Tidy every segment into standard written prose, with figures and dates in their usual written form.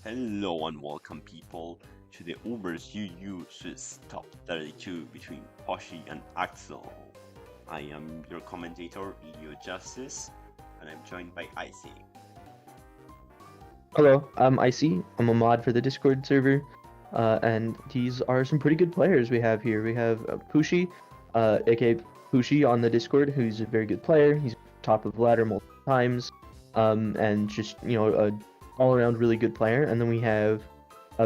Hello and welcome people to the UUbers UUbers top 32 between Pooshi and Axel. I am your commentator, EU Justice, and I'm joined by Icy. Hello, I'm Icy. I'm a mod for the Discord server, and these are some pretty good players we have here. We have Pooshi, aka Pooshi on the Discord, who's a very good player. He's top of the ladder multiple times, and just a all-around really good player. And then we have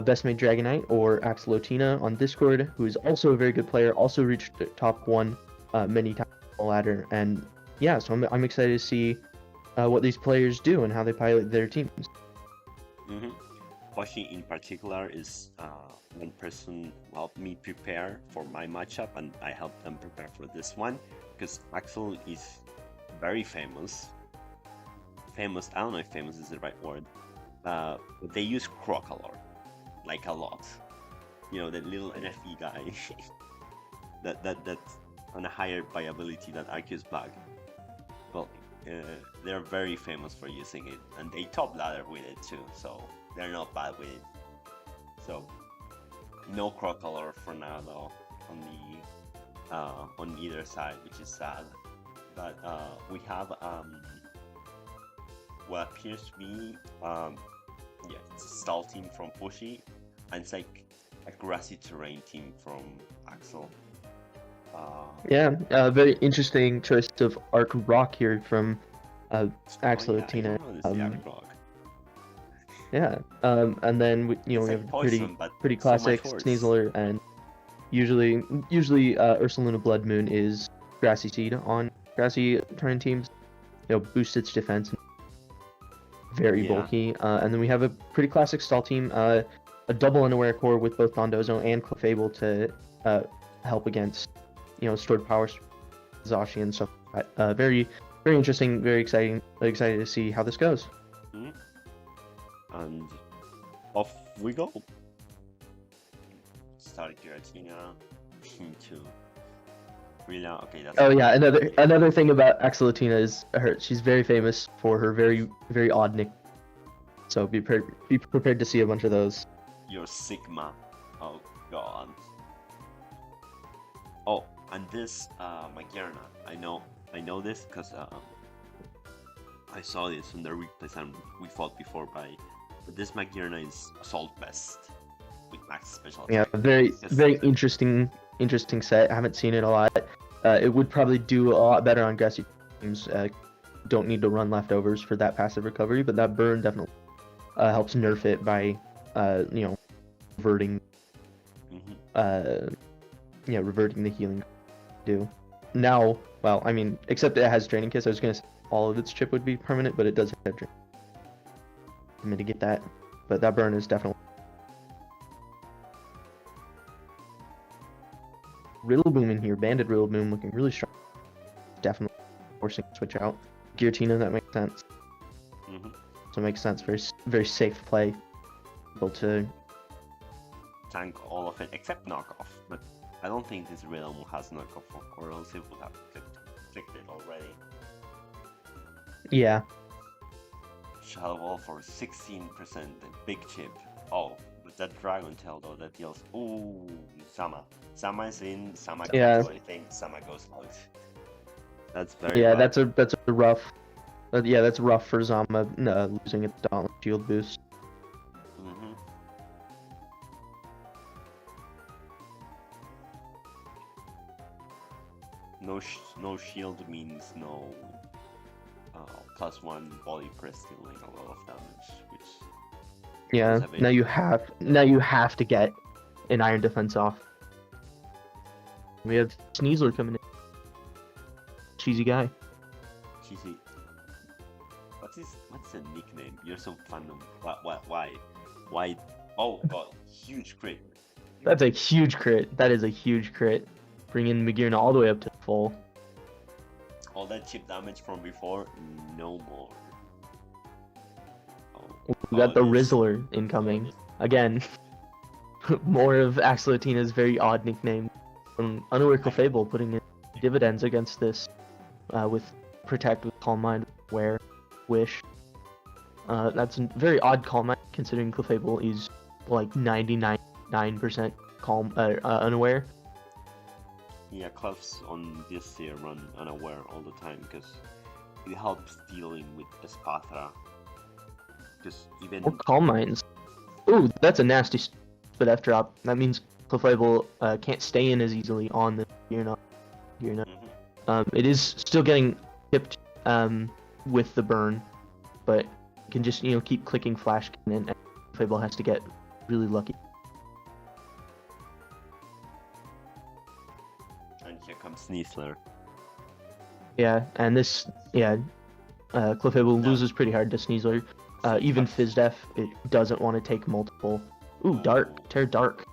Best Made Dragonite or Axolotina on Discord, who is also a very good player. Also reached the top one many times on the ladder, and yeah, so I'm excited to see what these players do and how they pilot their teams. Pooshi in particular is one person who helped me prepare for my matchup, and I helped them prepare for this one because Axel is very famous. Famous, I don't know if famous is the right word. But they use Crocolor, like a lot. You know, the little NFE guy that's on a higher viability than Arceus Bug. Well, they're very famous for using it, and they top ladder with it too, so they're not bad with it. So no Crocolor for now though on the on either side, which is sad. But we have what appears to be it's a stall team from Pooshi, and it's like a grassy terrain team from Axel. Very interesting choice of Arc Rock here from Axolotina. And then we have a pretty classic Sneasler, and usually Ursaluna Blood Moon is Grassy Seed on grassy terrain teams. Boosts its defense, very bulky. And then we have a pretty classic stall team, a double unaware core with both Dondozo and Clefable to help against stored power, Zashi and stuff. Very interesting, very exciting. Excited to see how this goes. And off we go. Start Giratina into Rila. Okay, that's. Oh yeah, another thing about Axolotina is she's very famous for her very odd nick. So be prepared to see a bunch of those. Your Sigma. Oh god. Oh, and this Magerna. I know this because I saw this on the replays and we fought before but this Magerna is Assault Vest with max special attack. Yeah, very interesting set. I haven't seen it a lot. It would probably do a lot better on grassy teams. Don't need to run leftovers for that passive recovery, but that burn definitely helps nerf it by reverting reverting the healing do. Now, well, I mean, except it has Draining Kiss, I was gonna say all of its chip would be permanent, but it does have Draining to mitigate that. But that burn is definitely Riddleboom in here. Banded Riddleboom looking really strong. Definitely forcing switch out. Giratina, that makes sense. So it makes sense. Very safe play. Able to tank all of it except knockoff, but I don't think this Riddle has knockoff, or else it would have clicked it already. Yeah. Shadow Wall for 16%, the big chip. Oh, but that Dragon Tail though, that deals. Ooh, Sama. Sama is in. Sama can't do anything. Sama goes out. That's very. Yeah, bad. that's a rough. That's rough for Zama losing its Dauntless Shield boost. No shield means no +1 body press dealing a lot of damage, which. Yeah. Now you have to get an Iron Defense off. We have Sneasler coming in. Cheesy guy. Cheesy. What's the nickname? You're so fandom. Why? Oh god, huge crit. That's a huge crit. That is a huge crit. Bringing Magearna all the way up to full. All that chip damage from before, no more. We got the Rizzler incoming. Again, more of Axolotina's very odd nickname. From Unaware Clefable putting in dividends against this with Protect, with Calm Mind, Wear, Wish. That's a very odd calm mine, considering Clefable is like 99% calm, unaware. Yeah, Clefs on this tier run unaware all the time because it helps dealing with Espatra. Because even Or calm mines. Ooh, that's a nasty spit F drop. That means Clefable can't stay in as easily on the Gearna. It is still getting tipped with the burn, but can just keep clicking flash cannon, and Clefable has to get really lucky. And here comes Sneasler. Yeah, and Clefable loses pretty hard to Sneasler. Even Fizdef, it doesn't want to take multiple. Ooh, Dark. Terra Dark.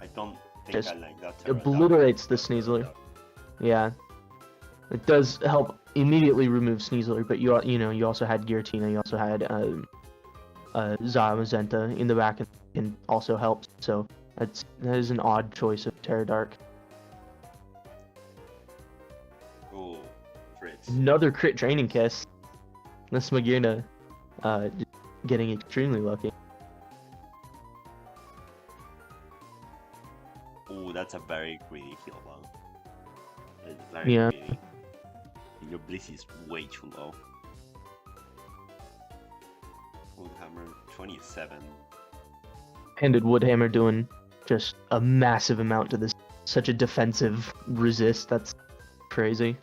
I don't think Just I like that Terra obliterates Dark, the Sneasler. Yeah. It does help immediately remove Sneasler, but you also had Giratina, you also had Zamazenta in the back and also helps. So that is an odd choice of Terra Dark. Oh, Fritz. Another crit Draining Kiss. This Magearna getting extremely lucky. Oh, that's a very greedy heal though. It's very greedy. And your Bliss is way too low. Woodhammer 27. Handed Woodhammer doing just a massive amount to this. Such a defensive resist. That's crazy.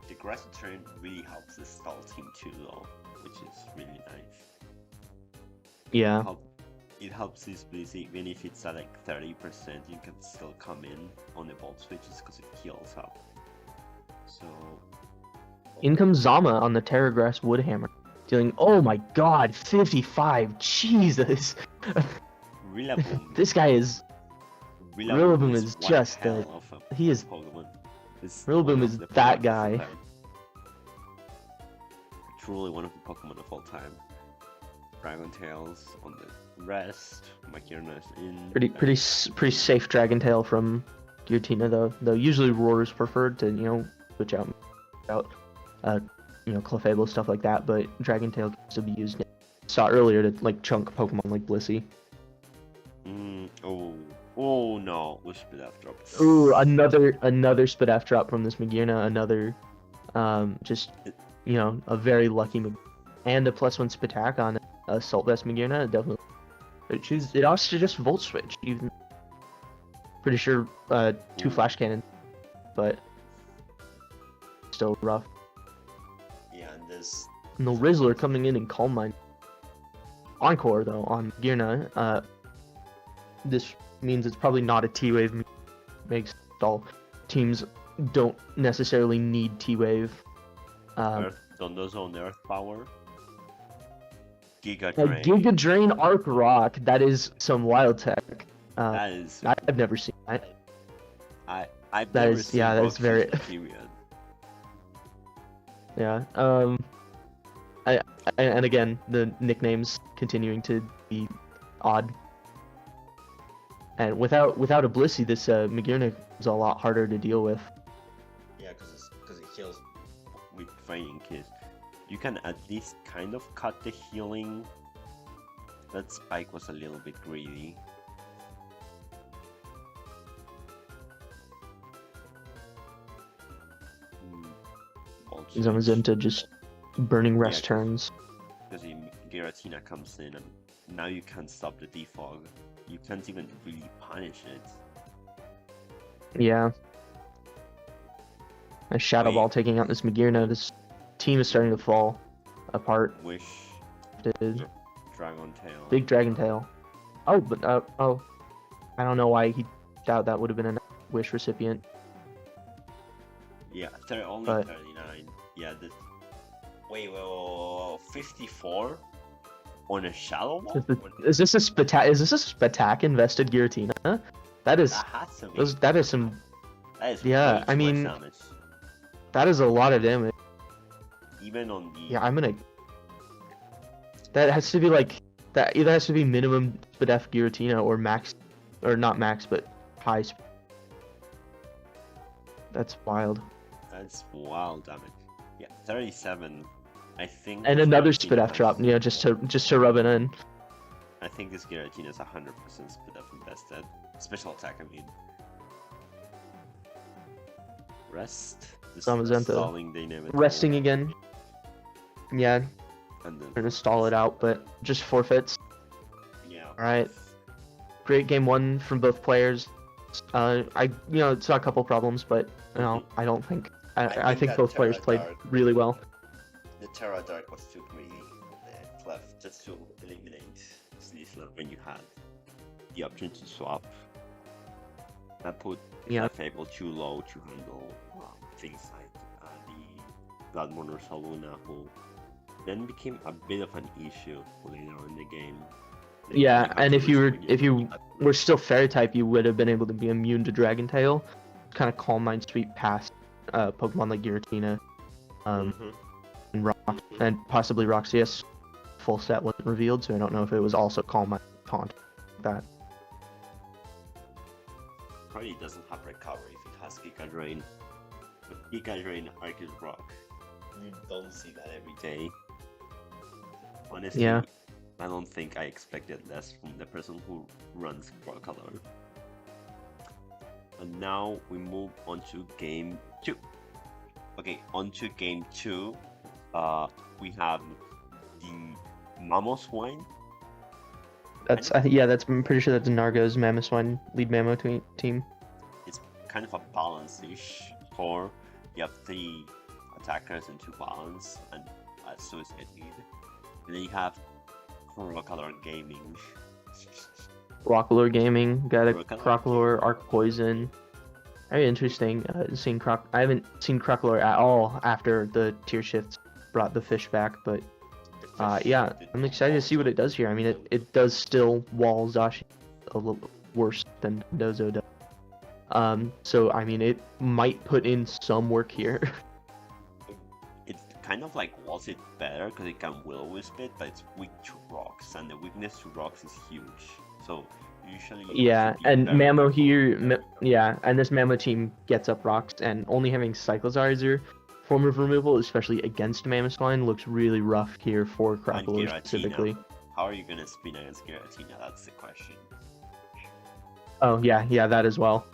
The Grass turn really helps the stall team too though, which is really nice. Yeah. It helps this Bliss even if it's at like 30%, you can still come in on the bolt switches because it heals up. So in comes Zama on the Terragrass Woodhammer, dealing, oh my god, 55, Jesus! Rillaboom. This guy is... Rillaboom is just the... He is... Pokemon. Rillaboom is that guy. Truly one of the Pokemon of all time. Dragon Tails on the rest. Magearna is in. Pretty safe Dragon Tail from Giratina though usually Roar's preferred to switch out Clefable, stuff like that, but Dragon Tail can still be used. Saw earlier to like chunk Pokemon like Blissey. Oh no, we spit F drop. Ooh, another spit F drop from this Magearna, another a very lucky and a +1 Spatak on Assault Vest Magearna, definitely. It also just Volt Switch, even. Pretty sure 2 Flash Cannon, but still rough. Yeah, and the Rizzler coming in and Calm Mind. Encore though on Magearna. This means it's probably not a T-Wave makes all. Teams don't necessarily need T-Wave. Dondo's own Earth Power. Giga A Drain. Giga Drain Arc Rock, that is some wild tech. That is. I've never seen that. I've never seen that's very. Period. Yeah. And again, the nicknames continuing to be odd. And without a Blissey, this Magearna is a lot harder to deal with. Yeah, because it heals with Training Kiss. You can at least kind of cut the healing. That Spike was a little bit greedy. Zamazenta just burning rest turns. Because Giratina comes in and now you can't stop the defog. You can't even really punish it. Yeah. A Shadow Ball taking out this Magearna. This team is starting to fall apart. Wish. Dragon Tail. Big Dragon Tail. Oh, but I don't know why he thought that would have been a Wish recipient. Yeah, only 39. Yeah, this. Wait, 54 on a Shadow Ball? Is this a Spatak invested Giratina? That is. That is some. That is yeah, I mean, damage. That is a lot of damage. Even on the. Yeah, I'm gonna. That has to be like that. Either has to be minimum Spadef Giratina or max, or not max, but high. That's wild. That's wild damage. Yeah, 37. I think. And this another Giratina spit off has- drop, just to rub it in. I think this Giratina is 100% split off invested. Special attack, I mean. Rest. This Zamazenta. stalling they name it. Resting again. Yeah, And then trying to stall it out, but just forfeits. yeah. Alright. Great game one from both players. It's got a couple problems, but I don't think. I think that both players Terra played Dark- really well. The Terra Dark was too greedy. It left just to eliminate Sneasler when you had the option to swap. That put Yeah. Fable too low to handle things like the Bloodmourner Saluna, who then became a bit of an issue later on in the game. Then Yeah, you have and to if you risk were when if you were still fairy type, you would have been able to be immune to Dragon Tail. Kind of Calm Mind Sweep past Pokemon like Giratina, Mhm. and Rock, and possibly Roxy's full set wasn't revealed, so I don't know if it was also Calm Mind Taunt. That. Probably doesn't have recovery if it has Giga Drain. But Giga Drain Arceus Rock, you don't see that every day. Honestly, Yeah. I don't think I expected less from the person who runs Color. And now we move on to game 2. Okay, on to game 2. We have the Mamoswine. That's I'm pretty sure that's Nargo's Mamoswine lead Mammo team. It's kind of a balance-ish core. You have 3 attackers and 2 balance, and Suicide lead. And then you have Color Gaming. Rockalure Gaming got a Crocalor. Crocalure, Arc Poison. Very interesting. I haven't seen Crocalure at all after the tier shifts brought the fish back, but yeah, I'm excited to see what it does here. I mean, it does still wall Zashi a little worse than Dozo does. So I mean, it might put in some work here. It's kind of like walls it better because it can Will-O-Wisp it, but it's weak to rocks, and the weakness to rocks is huge. So usually you want Yeah, to be and very Mammo careful. here, yeah, and this Mammo team gets up rocks, and only having Cyclozar as your form of removal, especially against Mamoswine, looks really rough here for And Crocalure Giratina. specifically. How are you gonna spin against Giratina? That's the question. Oh yeah, that as well.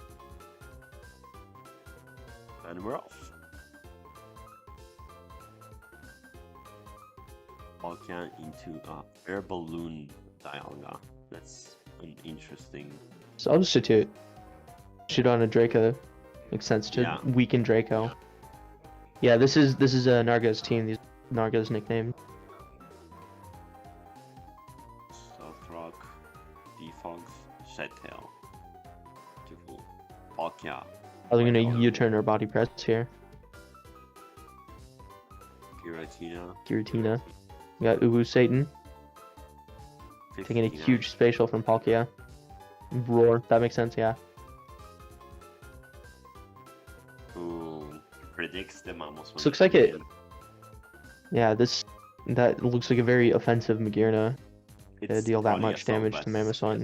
And we're off. Palkia into air balloon Dialga. That's an interesting. Substitute. Shoot on a Draco. Makes sense to Yeah. weaken Draco. Yeah, this is Nargo's team. These Nargo's nickname. Soft Rock, Defox, Shedtail. Beautiful. Palkia. Are they gonna Color. U-turn or body press here? Giratina. Giratina. We got Ubu Satan taking a 59. huge spatial from Palkia. Roar. That makes sense. Yeah. Who predicts the Mamoswine. This looks like it. Yeah. That looks like a very offensive Magearna to deal that much damage to Mamoswine.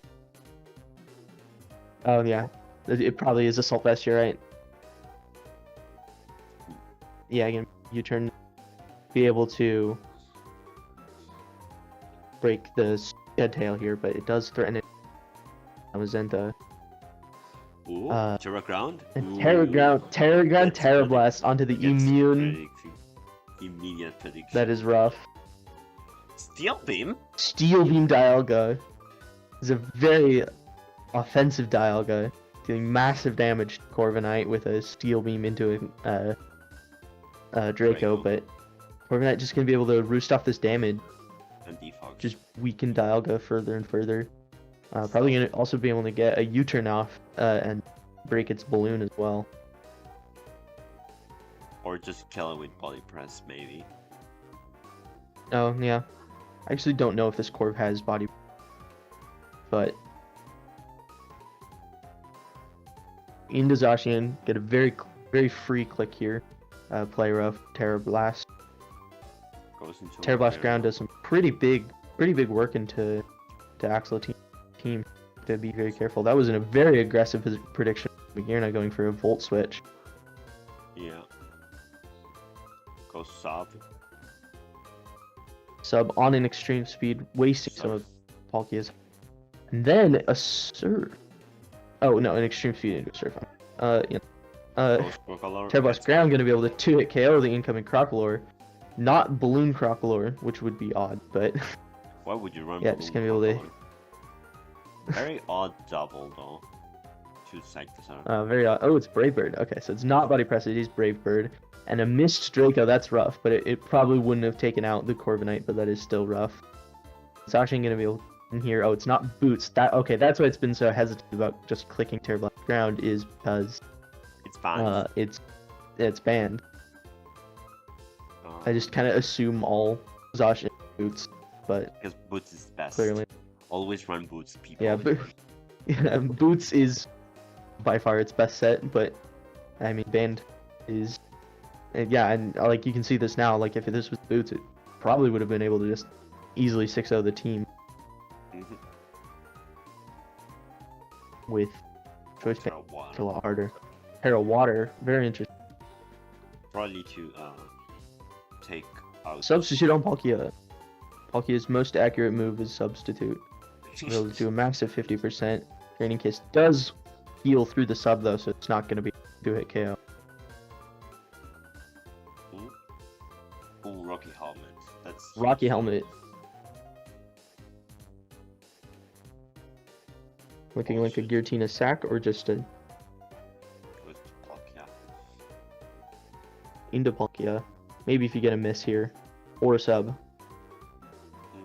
Oh yeah, it probably is Assault Vest. You're right. Yeah, again, U-turn, be able to break the Shed Tail here, but it does threaten it. Zamazenta. Ooh, Terra Ground? And Terra Ground, That's Terra predict- Blast onto the that's immune. predicting. Immediate prediction. That is rough. Steel Beam? Steel Beam Dialga is a very offensive Dialga, dealing massive damage to Corviknight with a Steel Beam into a Draco, Draco. but Corviknight just gonna be able to roost off this damage, And Defox. just weaken Dialga further and further. Probably gonna also be able to get a U-turn off and break its balloon as well. Or just kill it with Body Press, maybe. Oh yeah, I actually don't know if this Corv has body, but into Zacian, get a very free click here. Play rough, Terra Blast. Goes into Terra Blast Terra. ground does some pretty big work into Axolotina team. To be very careful. That was in a very aggressive prediction. Magearna going for a Volt Switch. Yeah. Go sub. Sub on an extreme speed, wasting some of Palkia's. And then a surf. Oh no, an extreme speed into a surf. Yeah. Goes Crocalor. Terrorblast Ground gonna be able to 2-hit KO the incoming Crocolore. Not Balloon Crocolore, which would be odd, but Why would you run? yeah, just gonna be able to. Very odd double though. Two side to side. Very odd. Oh, it's Brave Bird. Okay, so it's not Body Press, it is Brave Bird. And a missed Draco, that's rough, but it probably wouldn't have taken out the Corviknight, but that is still rough. It's actually gonna be able in here. Oh, it's not Boots. Okay, that's why it's been so hesitant about just clicking Terrorblast Ground, is because it's banned. It's banned. I just kind of assume all Zacian Boots, but because Boots is best. Clearly, always run Boots, people. Yeah, yeah, Boots is by far its best set, but I mean, banned is. Yeah, and like you can see this now. Like if this was Boots, it probably would have been able to just easily 6-0 the team. With choice ban, it's a lot harder. Terra Water, very interesting. Probably to take out. Substitute on Palkia. Palkia's most accurate move is substitute. It'll do a max of 50%. Draining Kiss does heal through the sub though, so it's not going to be 2-hit KO. Ooh, Rocky Helmet. That's Rocky Helmet. Looking like a Giratina sack or just a with Palkia. into Palkia. Maybe if you get a miss here. Or a sub.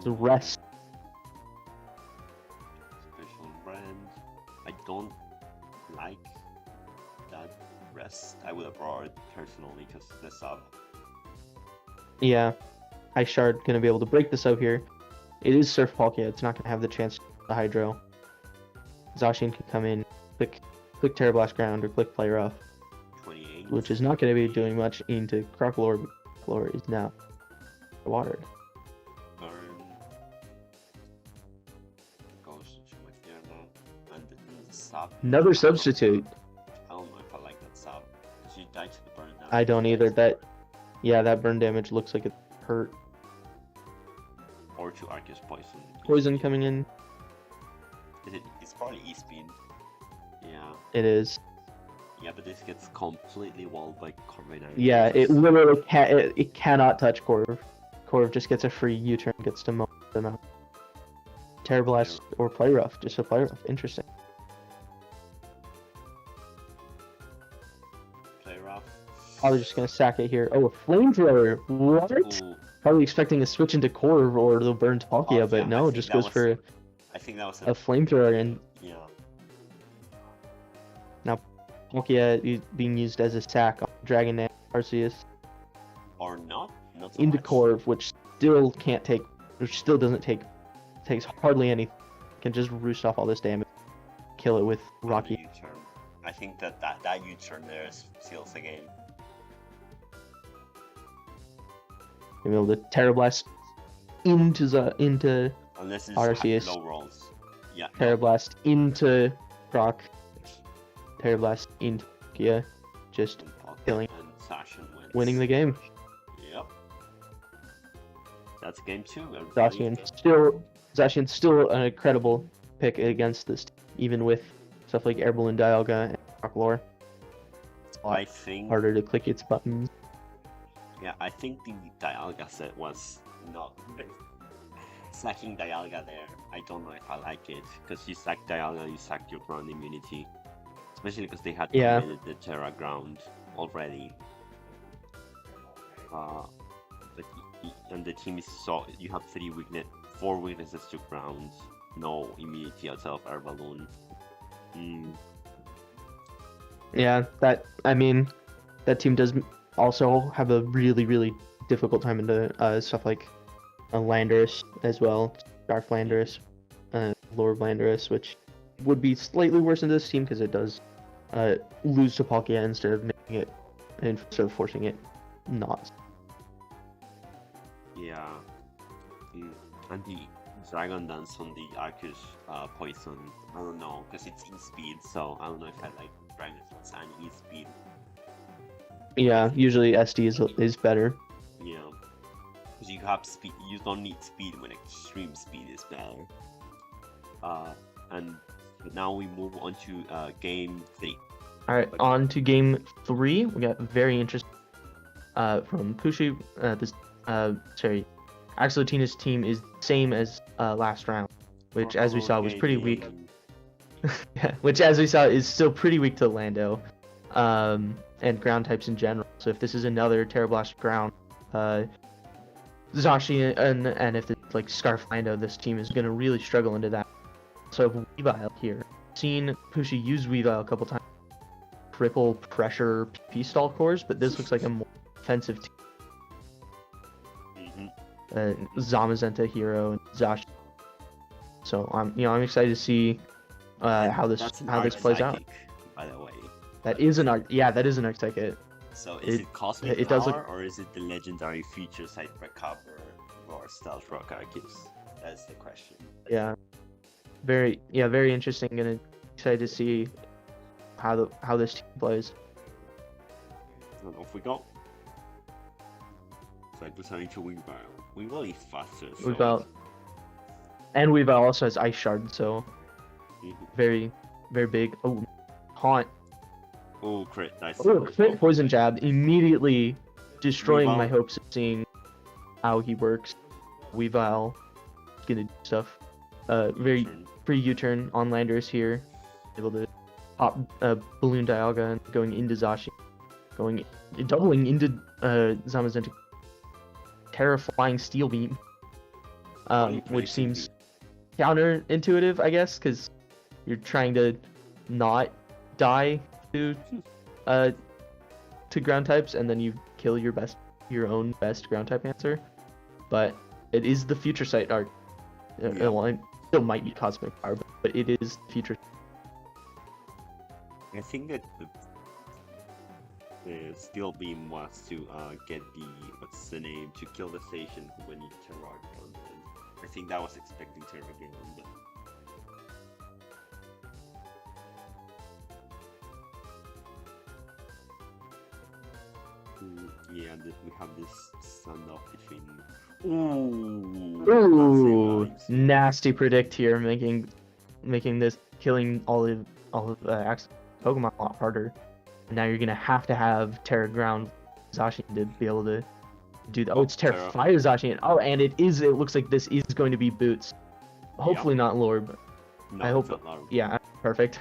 The rest. Special brand. I don't like that rest. I would have brought it personally because the sub. Yeah. High Shard gonna be able to break the sub here. It is Surf Palkia. It's not gonna have the chance to the Hydro. Zacian can come in, click Terra Blast Ground or click Play Rough. 28. Which is not going to be doing much into Crocolore. Crocolore is now watered. Burn. Goes to Materna. And the sub. Another substitute. I don't know if I like that sub. Because you die to the burn damage. I don't either. Yeah, that burn damage looks like it hurt. Or to Arceus Poison. Poison coming in. It's probably E-Speed. Yeah. It is. Yeah, but this gets completely walled by Corviknight. Yeah, it literally can't. It cannot touch Corv. Corv just gets a free U-turn, gets to mow them out. Terra Blast or Play Rough, just a Play Rough. Interesting. Play Rough. I was just gonna sack it here. Oh, a Flamethrower. What? Ooh. Probably expecting a switch into Corv or they'll burn to Palkia, but no, it just goes for I think that was a Flamethrower, and yeah. now Palkia is being used as a sack on Dragonair, Arceus, Or not. Not so into much. Corv, which still can't take, which still doesn't take, takes hardly any, can just roost off all this damage, kill it with Rocky. U-turn. I think that U-turn there seals the game. Be able to Terra Blast into Unless it's Arceus. low rolls. Yeah. Terra Blast into Croc, Terra Blast into Palkia, just killing, And Zacian wins. winning the game. Yep. That's game 2. everybody. Zacian still an incredible pick against this, even with stuff like Air Balloon Dialga and Crocolore. I think. Harder to click its buttons. Yeah, I think the Dialga set was not great. Sacking Dialga there, I don't know if I like it, because you sack Dialga, you sack your ground immunity. Especially because they had committed the Terra ground already. And the team is so, you have 4 weaknesses to ground, no immunity outside of Air Balloon. Yeah, that team does also have a really difficult time into stuff like Landorus as well, Dark Landorus, Lord Landorus, which would be slightly worse in this team because it does lose to Palkia instead of making it, instead of forcing it not. Yeah. And the Dragon Dance on the Arceus Poison, I don't know, because it's in speed, so I don't know if I like Dragon Dance and E-Speed. Yeah, usually SD is better. you know, because you have speed. You don't need speed when extreme speed is better. And now we move on to game 3. All right, on to game 3. We got very interesting from Pooshi. Axolotina's team is same as last round, which as we saw was pretty weak. Yeah, which as we saw is still pretty weak to Lando, and ground types in general. So if this is another Terra Blast ground, Zashi and if it's like Scarf Lando, this team is gonna really struggle into that. So Weavile here, seen Pooshi use Weavile a couple times, triple pressure PP stall cores, but this looks like a more offensive team. Zamazenta hero and Zashi. So I'm excited to see how this plays out. By the way, that is an Arctic hit. So is it Cosmic Power or is it the legendary Future Sight Recover or Stealth Rock Arceus? That's the question. Yeah, very interesting. Gonna excited to see how this team plays. And off we go. So I decided to Weavile. Weavile is faster. So Weavile also has Ice Shard, so very big. Oh, Haunt. Oh, crit! Nice. Oh, crit poison jab, immediately destroying my hopes of seeing how he works. Weavile gonna do stuff. Very free U-turn on Landers here, able to pop Balloon Dialga and going into Zashi, doubling into Zamazenta. Terra Flying Steel Beam, which seems counterintuitive, I guess, because you're trying to not die to ground types, and then you kill your own best ground type answer. But it is the Future Sight arc. Well, it still might be Cosmic Power, but it is Future. I think that the Steel Beam was to get the name, to kill the station when you Terra ground. I think that was expecting Terra ground. Yeah, we have this standoff between. Ooh, nasty predict here, making this killing all of Pokemon a lot harder. And now you're gonna have to have Terra Ground Zacian to be able to do that. Oh, it's Terra Fire Zacian. Oh, and it looks like this is going to be Boots. Hopefully not Lorb. No, I hope. Yeah, perfect.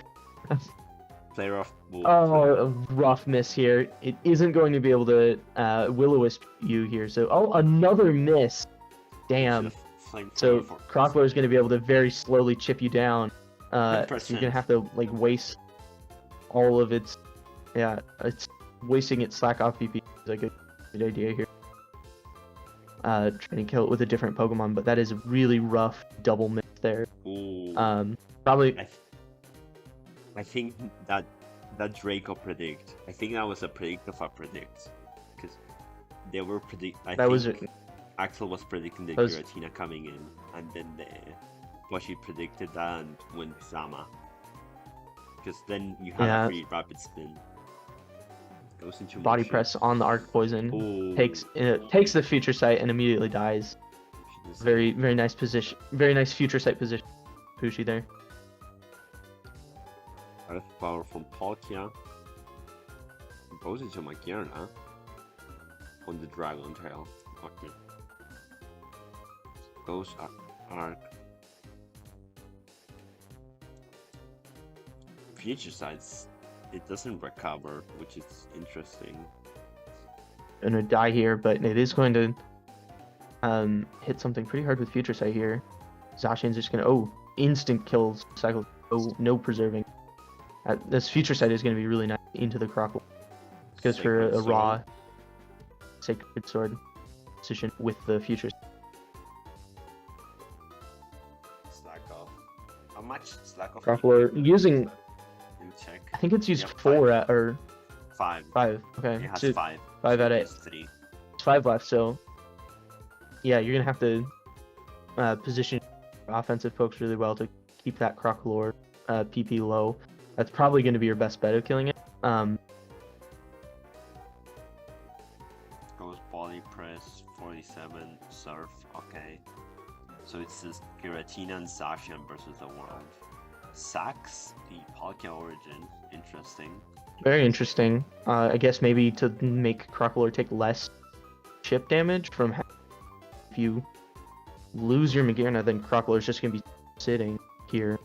Player of. Oh, a rough miss here. It isn't going to be able to Will-O-Wisp you here. So, another miss. Damn. So Crockler is going to be able to very slowly chip you down. So you're going to have to waste all of its. Yeah, it's wasting its slack off PP is like a good idea here. Trying to kill it with a different Pokemon, but that is a really rough double miss there. Ooh. Probably. I think that Draco predict. I think that was a predict of a predict, because they were Axel was predicting the Giratina coming in, and then Pooshi predicted that and went Zama, because then you have a pretty rapid spin. Goes into body press on the Arc Poison. Ooh. Takes the Future Sight and immediately dies. Very nice position. Very nice Future Sight position. Pooshi there. Earth Power from Palkia. Goes into Magearna on the Dragon Tail. Okay. Goes Arc. Future Sights, it doesn't recover, which is interesting. Gonna die here, but it is going to hit something pretty hard with Future Sight here. Zacian's just gonna instant kills cycle. No preserving. This Future Sight is going to be really nice into the Crockle. Goes for a raw Sacred Sword position with the Future Sight. Slack off. How much slack off? Crockler using. Check. I think it's used 4 or 5. 5. Okay. It has 5. 5 out of 3. It's 5 left, so yeah, you're gonna have to position offensive pokes really well to keep that Crocolore PP low. That's probably going to be your best bet of killing it. Goes Body Press, 47, Surf, okay. So it's this Giratina and Zacian versus the world. Sax, the Palkia origin, interesting. Very interesting. I guess maybe to make Crocolore take less chip damage from if you lose your Magearna, then Crocolore's just gonna be sitting here.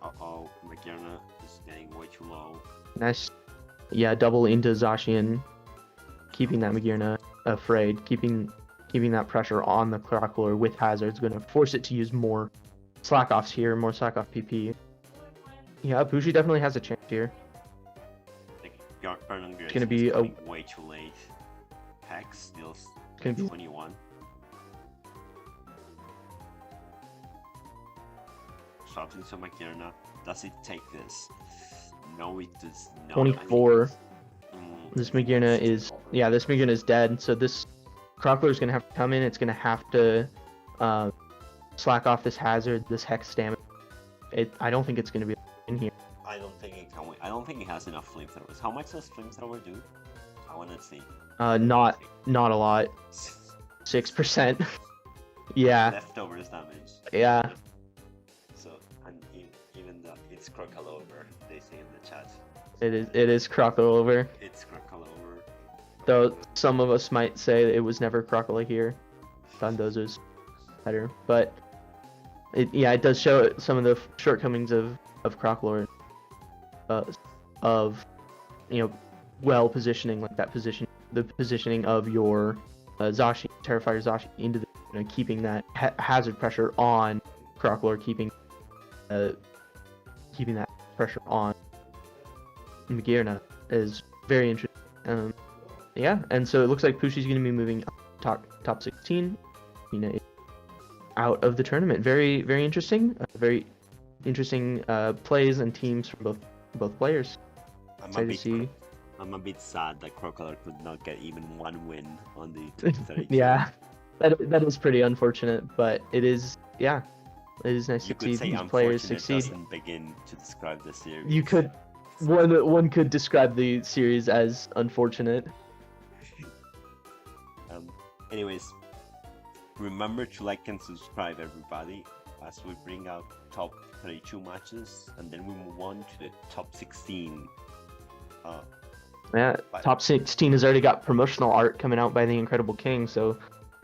Uh-oh, Magearna is getting way too low. Nice. Yeah, double into Zacian, keeping that Magearna afraid, keeping that pressure on the Crocolore with Hazard's gonna force it to use more slack offs here, more slack off PP. Yeah, Pooshi definitely has a chance here. It's gonna be a way too late. Hex steals It's gonna be 21. Shouting to Magearna. Does it take this? No, it does not. 24. This Magearna is this Magearna is dead. So this Crocolore is gonna have to come in. It's gonna have to slack off this Hazard, this Hex damage. I don't think it's gonna be in here. I don't think it can win. I don't think it has enough flamethrowers. How much does flamethrower do? I wanna see. Not a lot. 6%. Yeah. Leftovers damage. Yeah. So, and even though it's Crocolover, they say in the chat. It is Crocolover. It's Crocolover. Though some of us might say it was never Crocolo here. Thundozer's better, but it does show some of the shortcomings of Crocolore. Of well positioning, like that position, the positioning of your Zacian, Terrifier Zacian into the keeping that hazard pressure on Crocolore, keeping that pressure on Magearna is very interesting. Yeah, and so it looks like Pooshi's going to be moving up top 16, out of the tournament. Very, very interesting. Very interesting plays and teams from both players. I'm a bit sad that Crocodile could not get even one win on the 2030. Yeah, that is pretty unfortunate, but it is nice to see these players succeed. Doesn't begin to describe the series. You could one could describe the series as unfortunate. Anyways, remember to like and subscribe, everybody, as we bring out top 32 matches, and then we move on to the top 16. Top 16 has already got promotional art coming out by the Incredible King, so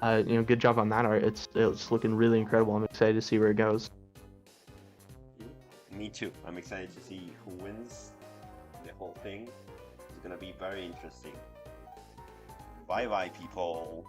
good job on that art. It's looking really incredible. I'm excited to see where it goes. Me too. I'm excited to see who wins the whole thing. It's gonna be very interesting. Bye bye, people.